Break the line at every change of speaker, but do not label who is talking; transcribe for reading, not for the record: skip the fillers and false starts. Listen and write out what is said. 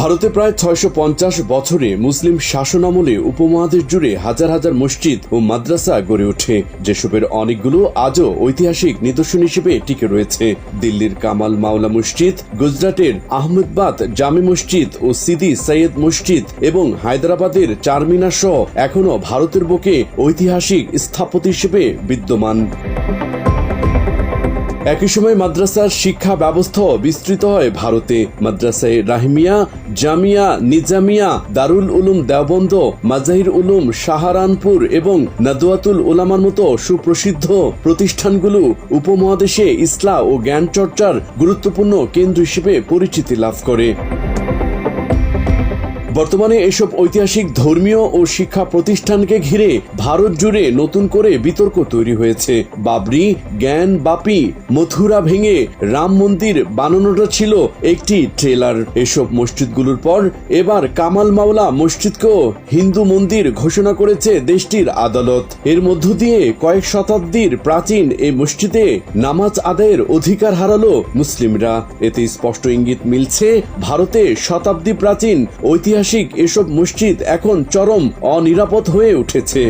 ভারতে প্রায় ৬৫০ বছরে মুসলিম শাসনামলে উপমহাদেশ জুড়ে হাজার হাজার মসজিদ ও মাদ্রাসা গড়ে ওঠে, যেসবের অনেকগুলো আজও ঐতিহাসিক নিদর্শন হিসেবে টিকে রয়েছে। দিল্লির কামাল মাওলা মসজিদ, গুজরাটের আহমেদাবাদ জামে মসজিদ ও সিদি সৈয়দ মসজিদ এবং হায়দ্রাবাদের চারমিনার সহ এখনও ভারতের বুকে ঐতিহাসিক স্থাপত্য হিসেবে বিদ্যমান। একই সময় মাদ্রাসার শিক্ষা ব্যবস্থাও বিস্তৃত হয় ভারতে। মাদ্রাসায় রাহমিয়া, জামিয়া, নিজামিয়া, দারুল উলুম দেওবন্দ, মাজাহির উলুম সাহারানপুর এবং নাদওয়াতুল উলামার মতো সুপ্রসিদ্ধ প্রতিষ্ঠানগুলো উপমহাদেশে ইসলাম ও জ্ঞান চর্চার গুরুত্বপূর্ণ কেন্দ্র হিসেবে পরিচিতি লাভ করে। বর্তমানে এসব ঐতিহাসিক ধর্মীয় ও শিক্ষা প্রতিষ্ঠানকে ঘিরে ভারত জুড়ে নতুন করে বিতর্ক তৈরি হয়েছে। বাবরি, জ্ঞান বাপি, মথুরা ভেঙে রাম মন্দির বানানোটা ছিল একটি ট্রেলার। এসব মসজিদগুলোর পর এবার কামাল মাওলা মসজিদকেও হিন্দু মন্দির ঘোষণা করেছে দেশটির আদালত। এর মধ্য দিয়ে কয়েক শতাব্দীর প্রাচীন এই মসজিদে নামাজ আদায়ের অধিকার হারালো মুসলিমরা। এতে স্পষ্ট ইঙ্গিত মিলছে ভারতে শতাব্দী প্রাচীন ঐতিহাসিক এসব মসজিদ এখন চরম অনিরাপদ হয়ে উঠেছে।